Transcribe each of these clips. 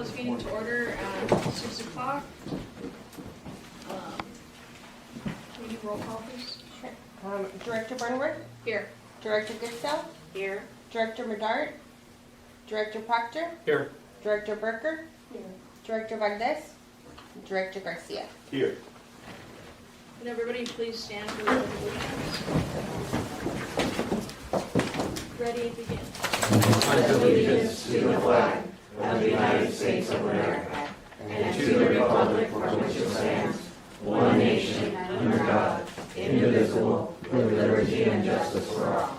this meeting to order at 6 o'clock. Can we do roll call, please? Sure. Director Burnworth? Here. Director Goodell? Here. Director Medard? Director Proctor? Here. Director Berker? Here. Director Valdez? Director Garcia. Here. Can everybody please stand for the pledge of allegiance? Ready, begin. Pledge allegiance to the flag of the United States of America and to the republic for which it stands, one nation, under God, indivisible, with liberty and justice for all.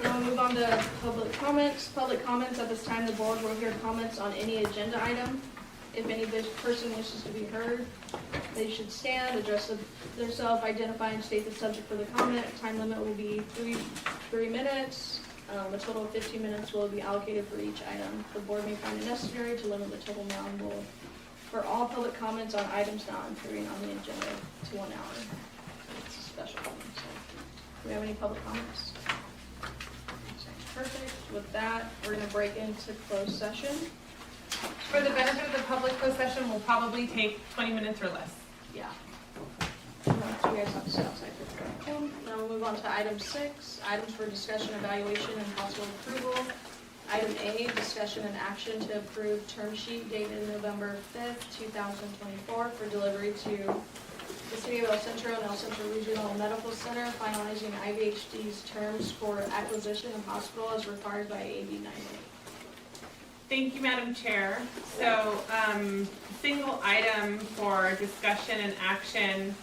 We'll move on to public comments. Public comments at this time, the board will hear comments on any agenda item. If any person wishes to be heard, they should stand, address themselves, identify and state the subject for the comment. Time limit will be three minutes. A total of 15 minutes will be allocated for each item. The board may find it necessary to limit the total amount for all public comments on items not appearing on the agenda to 1 hour. It's a special one. So, do we have any public comments? Perfect. With that, we're going to break into closed session. For the benefit of the public, closed session will probably take 20 minutes or less. Yeah. So you guys have to sit outside for the Now we'll move on to item 6, items for discussion, evaluation, and possible approval. Item A, discussion and action to approve term sheet dated November 5th, 2024 for delivery to the City of El Centro and El Centro Regional Medical Center, finalizing Ivhd's terms for acquisition of hospital as required by AB 98. Thank you, Madam Chair. So, single item for discussion and action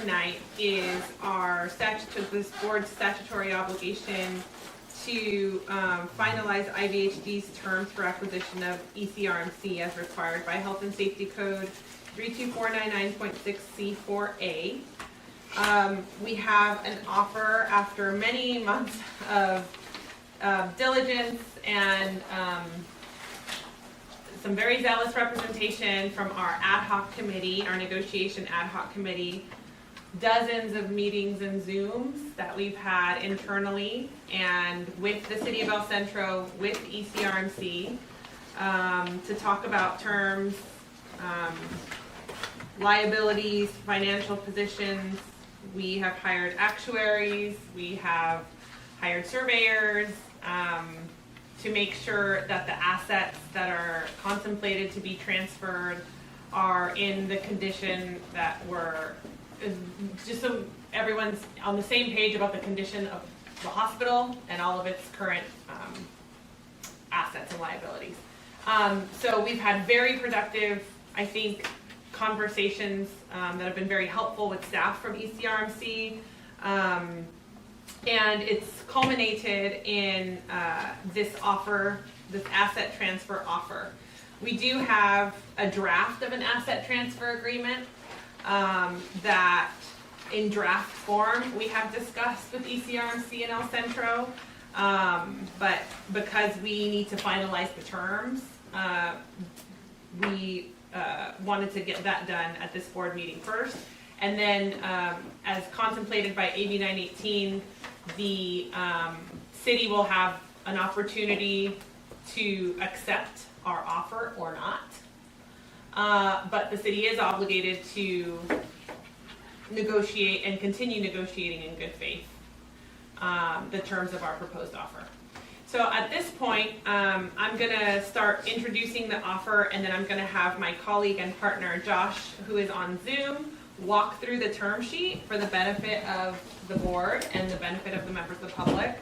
tonight is this board's statutory obligation to finalize Ivhd's terms for acquisition of ECRMC as required by Health and Safety Code 32499.6C4A. We have an offer after many months of diligence and some very zealous representation from our ad hoc committee, our negotiation ad hoc committee, dozens of meetings and Zooms that we've had internally and with the City of El Centro, with ECRMC, to talk about terms, liabilities, financial positions. We have hired actuaries, we have hired surveyors, to make sure that the assets that are contemplated to be transferred are in the condition that just so everyone's on the same page about the condition of the hospital and all of its current assets and liabilities. So we've had very productive, I think, conversations that have been very helpful with staff from ECRMC. And it's culminated in this offer, this asset transfer offer. We do have a draft of an asset transfer agreement that in draft form we have discussed with ECRMC and El Centro, but because we need to finalize the terms, we wanted to get that done at this board meeting first. And then as contemplated by AB 918, the city will have an opportunity to accept our offer or not. But the city is obligated to negotiate and continue negotiating in good faith the terms of our proposed offer. So at this point, I'm going to start introducing the offer, and then I'm going to have my colleague and partner Josh, who is on Zoom, walk through the term sheet for the benefit of the board and the benefit of the members of the public,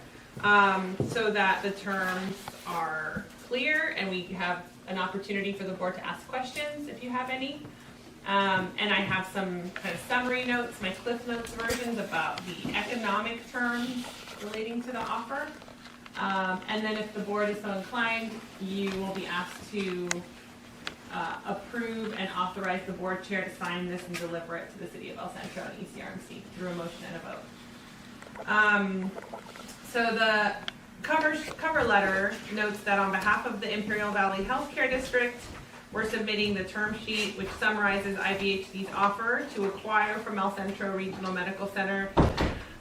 so that the terms are clear and we have an opportunity for the board to ask questions if you have any. And I have some kind of summary notes, my Cliff Notes versions about the economic terms relating to the offer. And then if the board is so inclined, you will be asked to approve and authorize the board chair to sign this and deliver it to the City of El Centro and ECRMC through a motion and a vote. So the cover letter notes that on behalf of the Imperial Valley Healthcare District, we're submitting the term sheet which summarizes Ivhd's offer to acquire from El Centro Regional Medical Center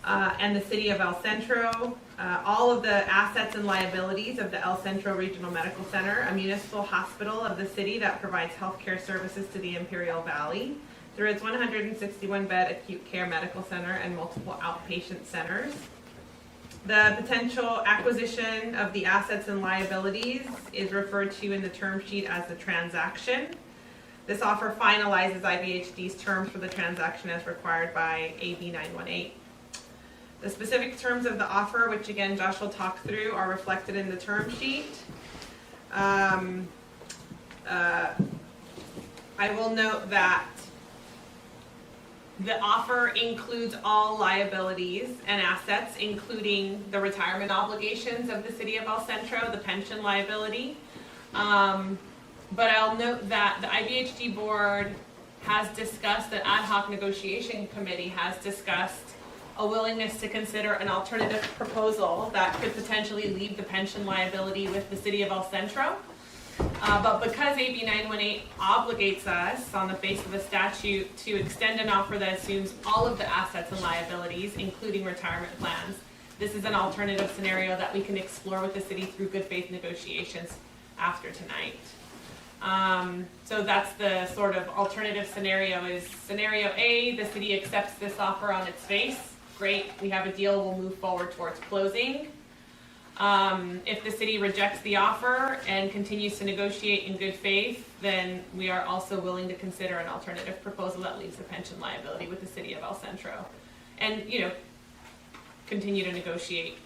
and the city of El Centro all of the assets and liabilities of the El Centro Regional Medical Center, a municipal hospital of the city that provides healthcare services to the Imperial Valley through its 161-bed acute care medical center and multiple outpatient centers. The potential acquisition of the assets and liabilities is referred to in the term sheet as the transaction. This offer finalizes Ivhd's terms for the transaction as required by AB 918. The specific terms of the offer, which again Josh will talk through, are reflected in the term sheet. I will note that the offer includes all liabilities and assets, including the retirement obligations of the city of El Centro, the pension liability. But I'll note that the Ivhd board has discussed, the ad hoc negotiation committee has discussed a willingness to consider an alternative proposal that could potentially leave the pension liability with the city of El Centro. But because AB 918 obligates us on the face of the statute to extend an offer that assumes all of the assets and liabilities, including retirement plans, this is an alternative scenario that we can explore with the city through good faith negotiations after tonight. So that's the sort of alternative scenario. Is scenario A, the city accepts this offer on its face. Great, we have a deal, we'll move forward towards closing. If the city rejects the offer and continues to negotiate in good faith, then we are also willing to consider an alternative proposal that leaves the pension liability with the city of El Centro. And, continue to negotiate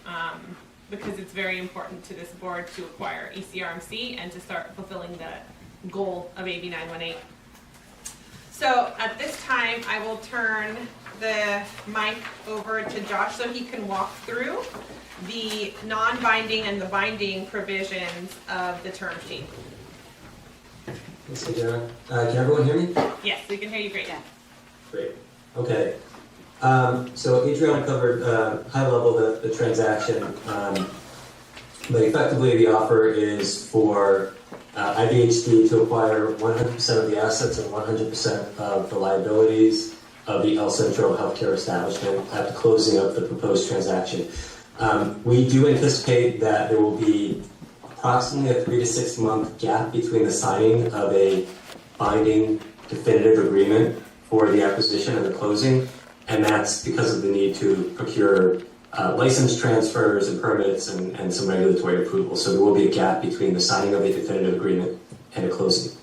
because it's very important to this board to acquire ECRMC and to start fulfilling the goal of AB 918. So at this time, I will turn the mic over to Josh so he can walk through the non-binding and the binding provisions of the term sheet. Thanks, Jenna. Can everyone hear me? Yes, we can hear you great. Great. Okay. So Adriana covered high level the transaction, but effectively the offer is for Ivhd to acquire 100% of the assets and 100% of the liabilities of the El Centro healthcare establishment at the closing of the proposed transaction. We do anticipate that there will be approximately a 3 to 6 month gap between the signing of a binding definitive agreement for the acquisition and the closing, and that's because of the need to procure license transfers and permits and some regulatory approval. So there will be a gap between the signing of a definitive agreement and a closing.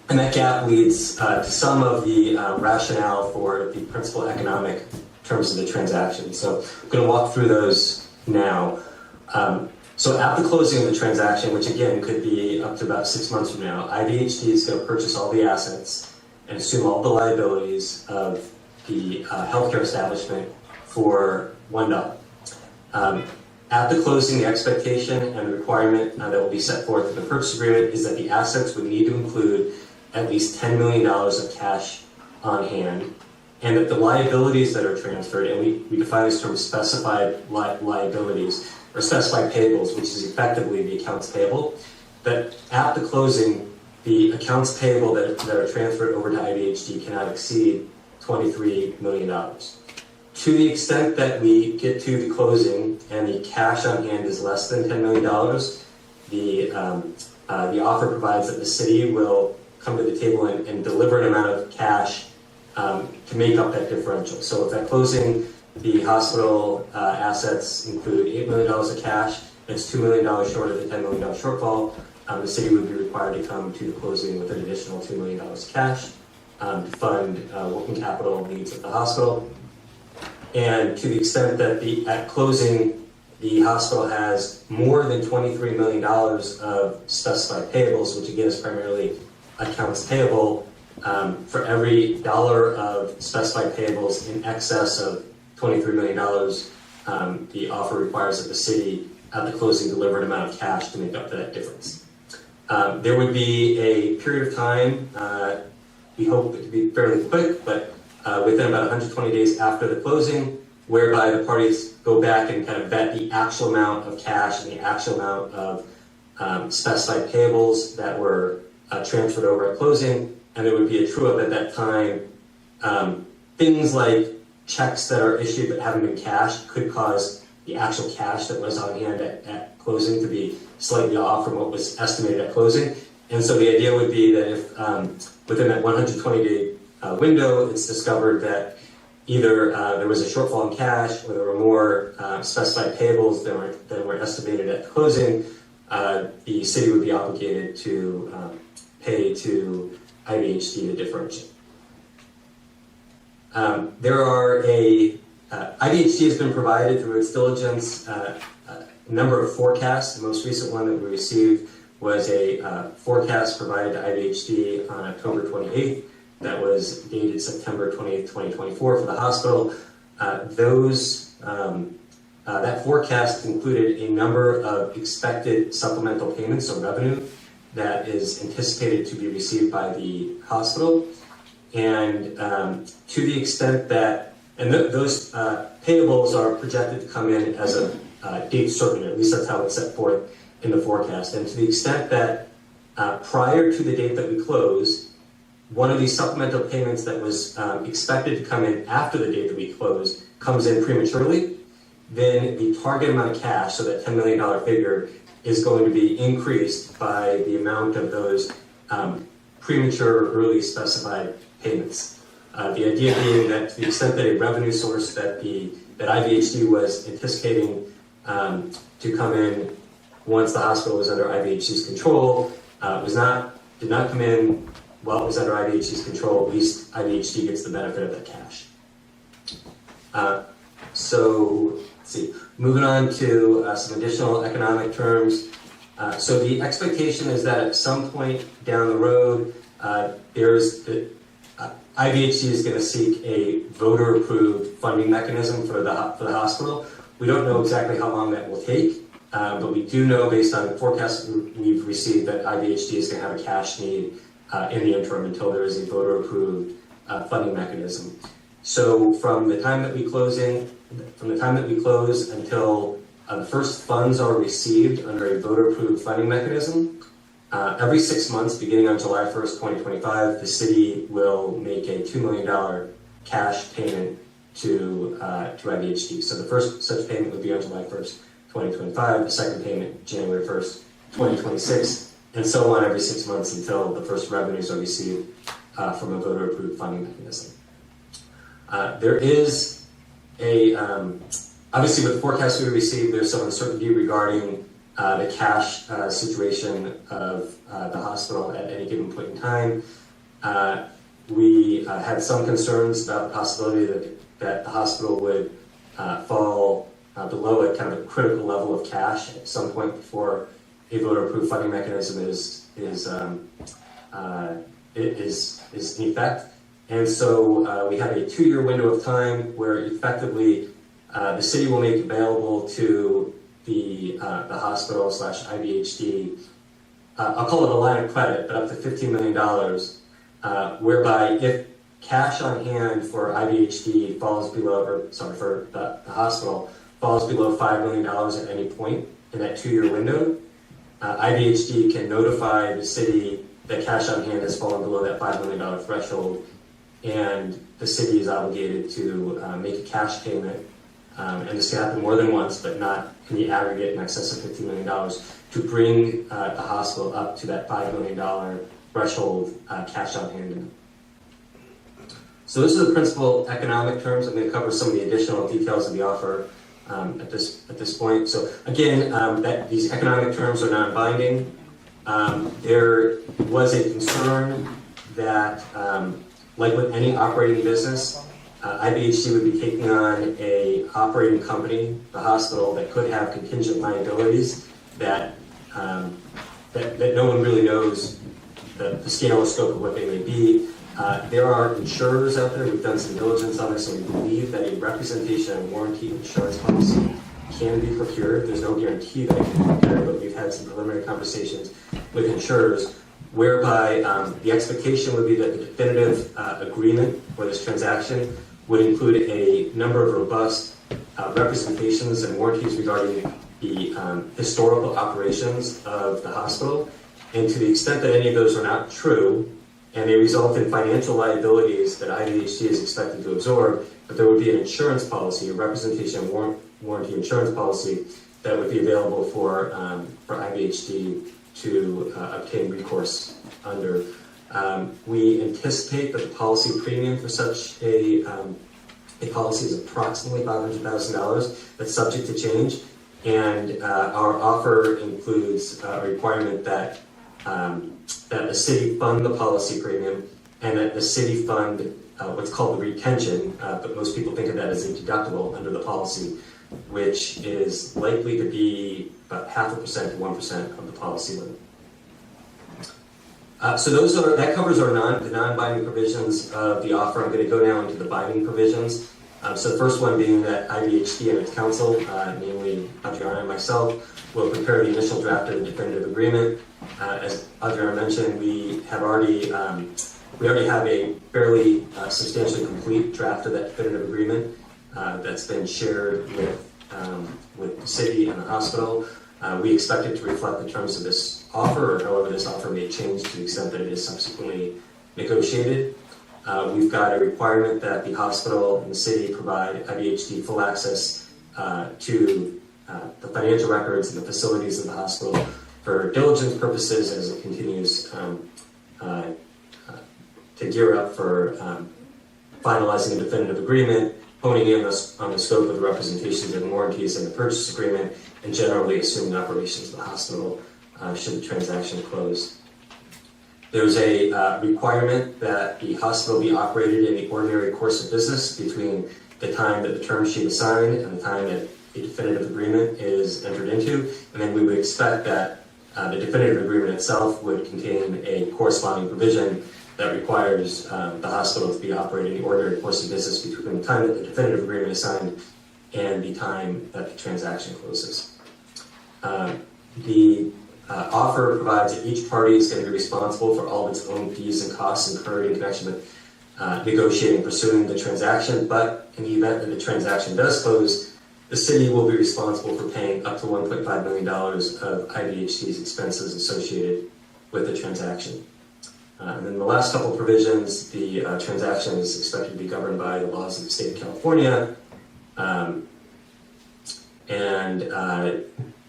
And that gap leads to some of the rationale for the principal economic terms of the transaction. So I'm going to walk through those now. So at the closing of the transaction, which again could be up to about 6 months from now, Ivhd is going to purchase all the assets and assume all the liabilities of the healthcare establishment for $1. At the closing, the expectation and the requirement that will be set forth in the purchase agreement is that the assets would need to include at least $10 million of cash on hand, and that the liabilities that are transferred, and we define this term specified liabilities, or specified payables, which is effectively the accounts payable, that at the closing, the accounts payable that are transferred over to Ivhd cannot exceed $23 million. To the extent that we get to the closing and the cash on hand is less than $10 million, the offer provides that the city will come to the table and deliver an amount of cash to make up that differential. So if at closing the hospital assets include $8 million of cash, it's $2 million short of the $10 million shortfall, the city would be required to come to the closing with an additional $2 million of cash to fund working capital needs of the hospital. And to the extent that at closing the hospital has more than $23 million of specified payables, which again is primarily accounts payable, for every dollar of specified payables in excess of $23 million, the offer requires that the city at the closing deliver an amount of cash to make up that difference. There would be a period of time, we hope it to be fairly quick, but within about 120 days after the closing, whereby the parties go back and kind of vet the actual amount of cash and the actual amount of specified payables that were transferred over at closing, and there would be a true-up at that time. Things like checks that are issued but haven't been cashed could cause the actual cash that was on hand at closing to be slightly off from what was estimated at closing. And so the idea would be that if within that 120-day window, it's discovered that either there was a shortfall in cash or there were more specified payables than were estimated at closing, the city would be obligated to pay to Ivhd the differential. Ivhd has been provided through its diligence a number of forecasts. The most recent one that we received was a forecast provided to Ivhd on October 28th that was dated September 28th, 2024 for the hospital. That forecast included a number of expected supplemental payments or revenue that is anticipated to be received by the hospital. And to the extent that, those payables are projected to come in as a date certain, at least that's how it's set forth in the forecast. And to the extent that prior to the date that we close, one of these supplemental payments that was expected to come in after the date that we close comes in prematurely, then the target amount of cash, so that $10 million figure, is going to be increased by the amount of those premature or early specified payments. The idea being that to the extent that a revenue source that Ivhd was anticipating to come in once the hospital was under Ivhd's control did not come in while it was under Ivhd's control. At least Ivhd gets the benefit of that cash. So let's see. Moving on to some additional economic terms. So the expectation is that at some point down the road, Ivhd is going to seek a voter-approved funding mechanism for the hospital. We don't know exactly how long that will take, but we do know based on the forecasts we've received that Ivhd is going to have a cash need in the interim until there is a voter-approved funding mechanism. So from the time that we close until the first funds are received under a voter-approved funding mechanism, every 6 months, beginning on July 1st, 2025, the city will make a $2 million cash payment to Ivhd. So the first such payment would be on July 1st, 2025, the second payment January 1st, 2026, and so on every 6 months until the first revenues are received from a voter-approved funding mechanism. There is obviously with the forecast we received, there's some uncertainty regarding the cash situation of the hospital at any given point in time. We had some concerns about the possibility that the hospital would fall below a kind of a critical level of cash at some point before a voter-approved funding mechanism is in effect. And so we have a 2-year window of time where effectively the city will make available to the hospital / Ivhd, I'll call it a line of credit, but up to $15 million, whereby if cash on hand for Ivhd falls below, for the hospital, falls below $5 million at any point in that 2-year window, Ivhd can notify the city that cash on hand has fallen below that $5 million threshold, and the city is obligated to make a cash payment. And this can happen more than once, but not in the aggregate in excess of $15 million, to bring the hospital up to that $5 million threshold cash on hand. So those are the principal economic terms. I'm going to cover some of the additional details of the offer at this point. So again, these economic terms are non-binding. There was a concern that, like with any operating business, Ivhd would be taking on a operating company, the hospital, that could have contingent liabilities that no one really knows the scale or scope of what they may be. There are insurers out there. We've done some diligence on this, and we believe that a representation and warranty insurance policy can be procured. There's no guarantee that it can be procured, but we've had some preliminary conversations with insurers whereby the expectation would be that the definitive agreement for this transaction would include a number of robust representations and warranties regarding the historical operations of the hospital, And to the extent that any of those are not true, and they result in financial liabilities that IVHD is expected to absorb, but there would be an insurance policy, a representation and warranty insurance policy that would be available for IVHD to obtain recourse under. We anticipate that the policy premium for such a policy is approximately $500,000. That's subject to change, and our offer includes a requirement that the city fund the policy premium, and that the city fund what's called the retention, but most people think of that as a deductible under the policy, which is likely to be about 0.5% to 1% of the policy limit. So that covers the non-binding provisions of the offer. I'm going to go now into the binding provisions. So the first one being that IVHD and its counsel, namely Adriana and myself, will prepare the initial draft of the definitive agreement. As Adriana mentioned, we already have a fairly substantially complete draft of that definitive agreement that's been shared with the city and the hospital. We expect it to reflect the terms of this offer, or however this offer may change to the extent that it is subsequently negotiated. We've got a requirement that the hospital and the city provide IVHD full access to the financial records and the facilities of the hospital for diligence purposes as it continues to gear up for finalizing a definitive agreement, honing in on the scope of the representations and warranties in the purchase agreement, and generally assuming operations of the hospital should the transaction close. There's a requirement that the hospital be operated in the ordinary course of business between the time that the term sheet is signed and the time that a definitive agreement is entered into, and then we would expect that the definitive agreement itself would contain a corresponding provision that requires the hospital to be operating in the ordinary course of business between the time that the definitive agreement is signed and the time that the transaction closes. The offer provides that each party is going to be responsible for all of its own fees and costs incurred in connection with negotiating and pursuing the transaction, but in the event that the transaction does close, the city will be responsible for paying up to $1.5 million of IVHD's expenses associated with the transaction. And then the last couple of provisions, the transaction is expected to be governed by the laws of the state of California,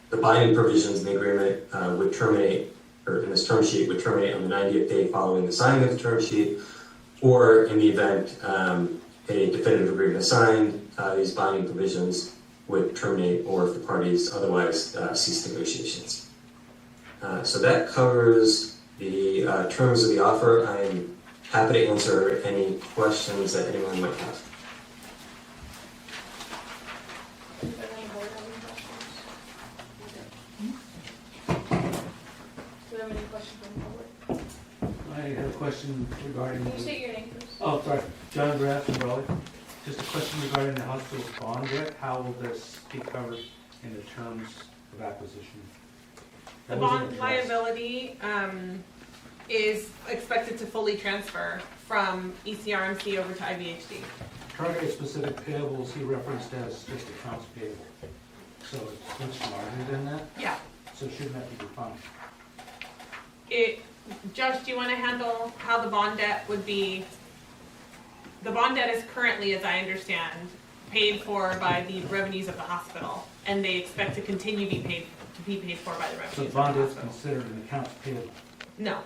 the binding provisions in the agreement would terminate, or in this term sheet, would terminate on the 90th day following the signing of the term sheet, or in the event a definitive agreement is signed, these binding provisions would terminate, or if the parties otherwise cease negotiations. So that covers the terms of the offer. I'm happy to answer any questions that anyone might have. Does any board have any questions? Do we have any questions from the public? I have a question regarding. Can you state your name, please? Oh, sorry, John Graff from Raleigh. Just a question regarding the hospital's bond debt. How will this be covered in the terms of acquisition? The That wasn't bond addressed. liability is expected to fully transfer from ECRMC over to IVHD. Target specific payables he referenced as just accounts payable. So it's much larger than that, Yeah. so shouldn't that be defined? Josh, do you want to handle how the bond debt would be? The bond debt is currently, as I understand, paid for by the revenues of the hospital, and they expect to continue to be paid for by the revenues So of the the bond is hospital. considered an accounts payable. No,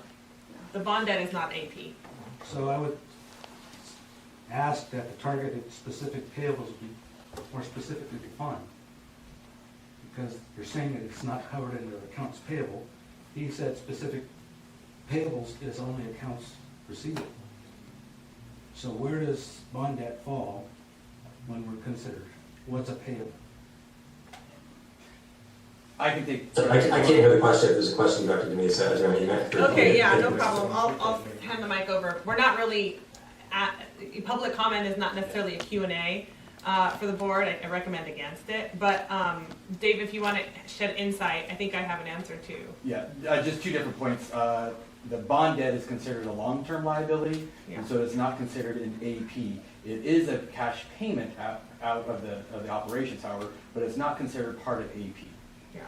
the bond debt is not AP. So I would ask that the targeted specific payables be more specifically defined. Because you're saying that it's not covered in the accounts payable. He said specific payables is only accounts receivable. So where does bond debt fall when we're considered? What's a payable? I can take. So I can't hear the question. If there's a question directed to me, so is there any? Okay, yeah, no problem. I'll hand the mic over. We're not really, public comment is not necessarily a Q&A for the board. I recommend against it. But Dave, if you want to shed insight, I think I have an answer too. Yeah, just two different points. The bond debt is considered a long-term liability, Yeah. and so it's not considered an AP. It is a cash payment out of the operations, however, but it's not considered part of AP. Yeah.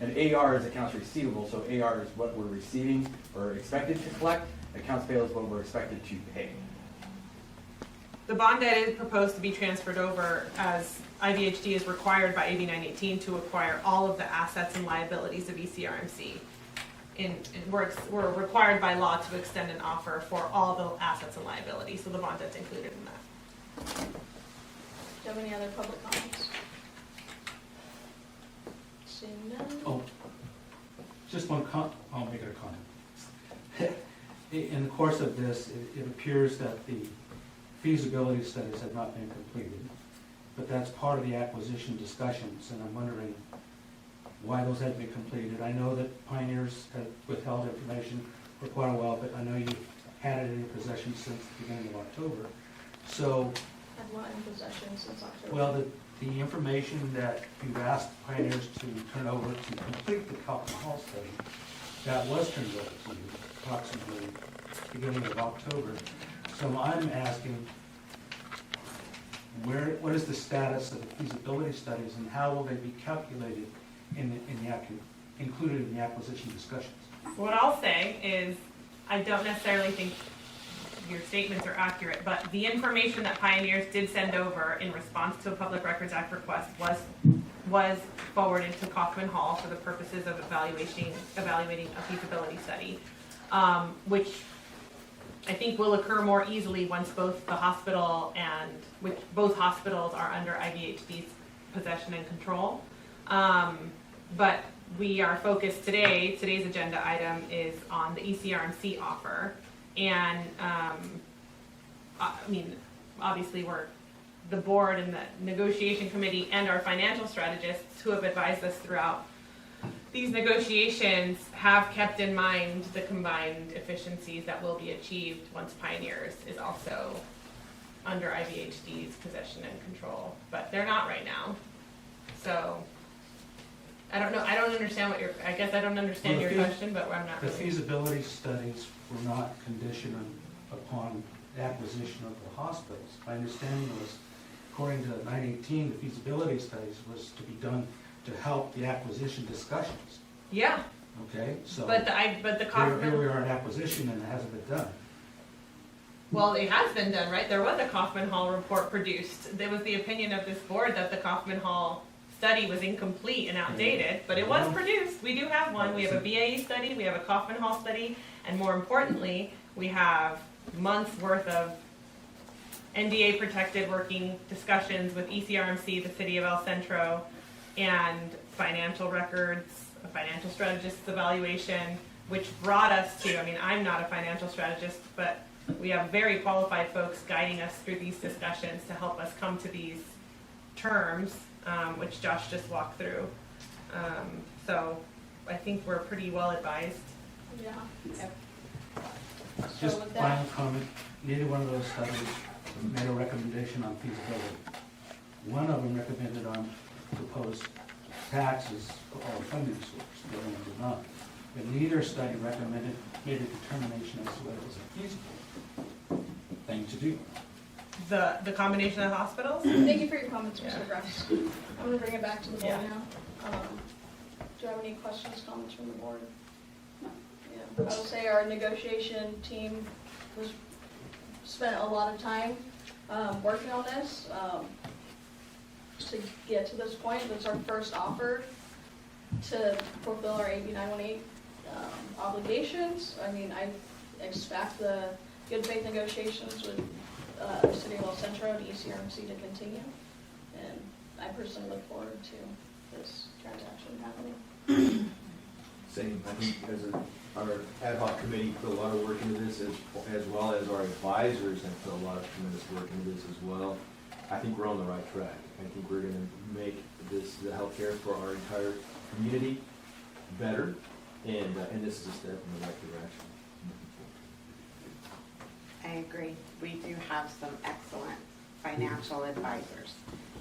And AR is accounts receivable, so AR is what we're receiving or expected to collect. Accounts payable is what we're expected to pay. The bond debt is proposed to be transferred over as IVHD is required by AB 918 to acquire all of the assets and liabilities of ECRMC. We're required by law to extend an offer for all the assets and liabilities, so the bond debt's included in that. Do you have any other public comments? Seeing none? Oh, just I'll make it a comment. In the course of this, it appears that the feasibility studies have not been completed, but that's part of the acquisition discussions, and I'm wondering why those haven't been completed. I know that Pioneers have withheld information for quite a while, but I know you've had it in your possession since the beginning of October. So, I've not in possession since October. well, the information that you've asked Pioneers to turn over to complete the Kaufman Hall study, that was turned over to you approximately beginning of October. So I'm asking, what is the status of the feasibility studies, and how will they be calculated included in the acquisition discussions? What I'll say is, I don't necessarily think your statements are accurate, but the information that Pioneers did send over in response to a Public Records Act request was forwarded to Kaufman Hall for the purposes of evaluating a feasibility study, which I think will occur more easily once both the hospital which both hospitals are under IVHD's possession and control. But we are focused today's agenda item is on the ECRMC offer. And, I mean, obviously the board and the negotiation committee and our financial strategists who have advised us throughout these negotiations have kept in mind the combined efficiencies that will be achieved once Pioneers is also under IVHD's possession and control, but they're not right now. So, I don't know, I don't understand I don't understand your question, but I'm not The really. feasibility studies were not conditioned upon the acquisition of the hospitals. My understanding was, according to 918, the feasibility studies was to be done to help the acquisition discussions. Yeah, Okay, so but the here we Kaufman, are in acquisition and it hasn't been done. well, it has been done, right? There was a Kaufman Hall report produced. There was the opinion of this board that the Kaufman Hall study was incomplete and outdated, but it was produced. We do have one. We have a BAE study, we have a Kaufman Hall study, and more importantly, we have months worth of NDA protected working discussions with ECRMC, the city of El Centro, and financial records, a financial strategist's evaluation, which brought us to, I mean, I'm not a financial strategist, but we have very qualified folks guiding us through these discussions to help us come to these terms, which Josh just walked through. So I think we're pretty well advised. Yeah. Just So with that, final comment, neither one of those studies made a recommendation on feasibility. One of them recommended on proposed taxes or funding source, the other one did not. But neither study made a determination as to whether it was a feasible thing to do. The combination of hospitals? thank you for your comments, Yeah. Mr. Grimes. I'm gonna bring it back to the board Yeah. now. Do you have any questions, comments from the board? No. Yeah, I will say our negotiation team spent a lot of time, working on this, to get to this point. That's our first offer to fulfill our AB 918, obligations. I mean, I expect the good faith negotiations with, the city of El Centro and ECRMC to continue. And I personally look forward to this transaction happening. Same, I think our ad hoc committee put a lot of work into this, as well as our advisors have put a lot of tremendous work into this as well. I think we're on the right track. I think we're gonna make the healthcare for our entire community better, and this is a step in the right direction. I agree. We do have some excellent financial advisors.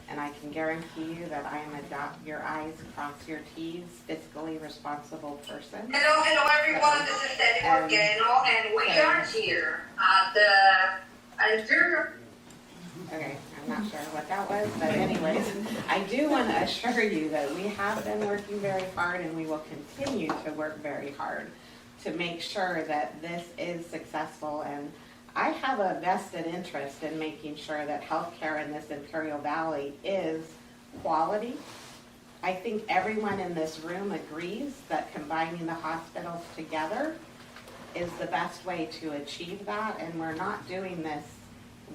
And I can guarantee you that I am a dot your I's, cross your T's, fiscally responsible person. Hello everyone, this is Stephanie Morgano, and we are here at the Interior. Okay, I'm not sure what that was, but anyways, I do want to assure you that we have been working very hard and we will continue to work very hard to make sure that this is successful. And I have a vested interest in making sure that healthcare in this Imperial Valley is quality. I think everyone in this room agrees that combining the hospitals together is the best way to achieve that, and we're not doing this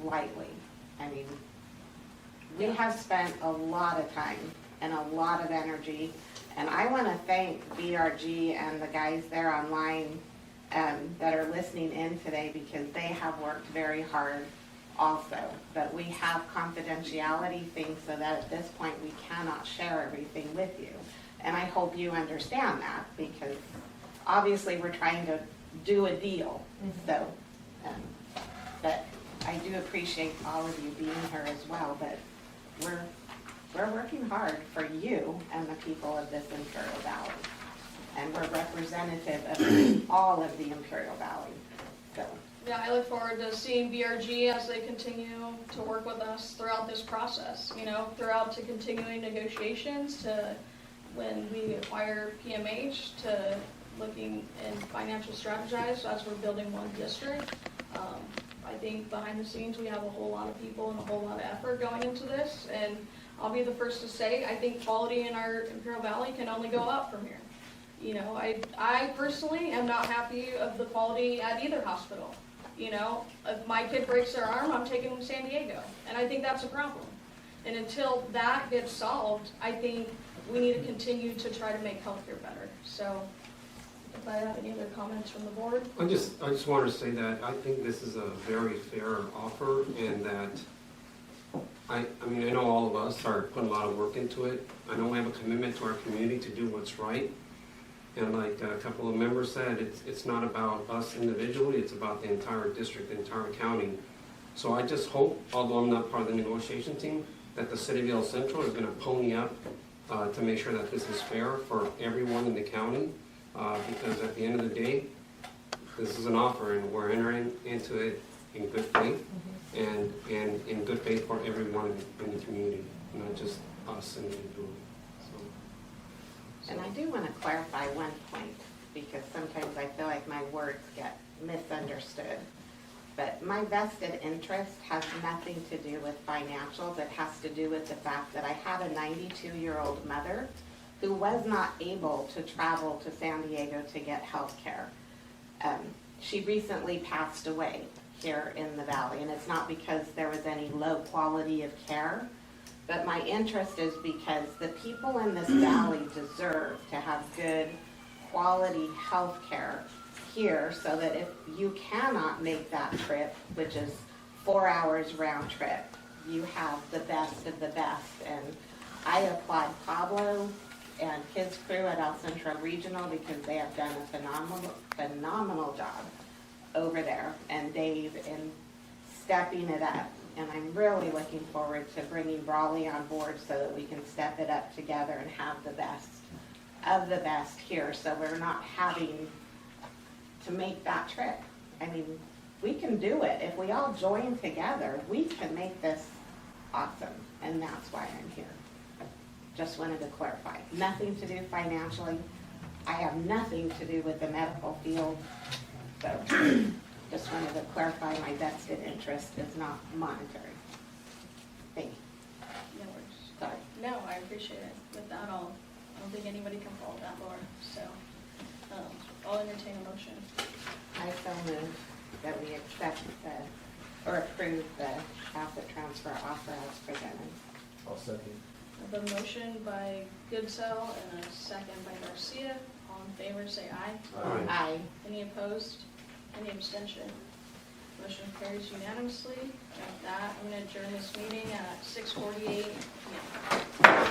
lightly. I mean, we have spent a lot of time and a lot of energy, and I want to thank BRG and the guys there online that are listening in today, because they have worked very hard also. But we have confidentiality things so that at this point we cannot share everything with you. And I hope you understand that, because obviously we're trying to do a deal. So, but I do appreciate all of you being here as well. But we're working hard for you and the people of this Imperial Valley, and we're representative of all of the Imperial Valley. So. Yeah, I look forward to seeing BRG as they continue to work with us throughout this process, you know, throughout to continuing negotiations, to when we acquire PMH, to looking and financial strategize as we're building one district. I think behind the scenes we have a whole lot of people and a whole lot of effort going into this, and I'll be the first to say I think quality in our Imperial Valley can only go up from here. You know, I personally am not happy of the quality at either hospital. You know, if my kid breaks their arm, I'm taking them to San Diego, and I think that's a problem. And until that gets solved, I think we need to continue to try to make healthcare better. So, if I have any other comments from the board? I just wanted to say that I think this is a very fair offer, and that I mean, I know all of us are putting a lot of work into it. I know we have a commitment to our community to do what's right. And like a couple of members said, it's not about us individually, it's about the entire district, the entire county. So I just hope, although I'm not part of the negotiation team, that the City of El Centro is going to pony up to make sure that this is fair for everyone in the county. Because at the end of the day, this is an offer, and we're entering into it in good faith, and in good faith for everyone in the community, not just us individually. And I do want to clarify one point, because sometimes I feel like my words get misunderstood. But my vested interest has nothing to do with financials. It has to do with the fact that I have a 92-year-old mother who was not able to travel to San Diego to get health care. She recently passed away here in the valley, and it's not because there was any low quality of care, but my interest is because the people in this valley deserve to have good quality health care here, so that if you cannot make that trip, which is 4 hours round trip, you have the best of the best. And I applaud Pablo and his crew at El Centro Regional, because they have done a phenomenal job over there, and Dave in stepping it up. And I'm really looking forward to bringing Brawley on board so that we can step it up together and have the best of the best here, so we're not having to make that trip. I mean, we can do it. If we all join together, we can make this awesome, and that's why I'm here. Just wanted to clarify. Nothing to do financially. I have nothing to do with the medical field. So just wanted to clarify, my vested interest is not monetary. Thank you. No worries. Sorry. No, I appreciate it. With that, I don't think anybody can fault that, Laura. So, I'll entertain a motion. I so move that we accept or approve the asset transfer offer as presented. I'll second. I have a motion by Goodsell and a second by Garcia. All in favor, say aye. Aye. Aye. Any opposed? Any abstention? Motion carries unanimously. With that, I'm going to adjourn this meeting at 6:48 p.m.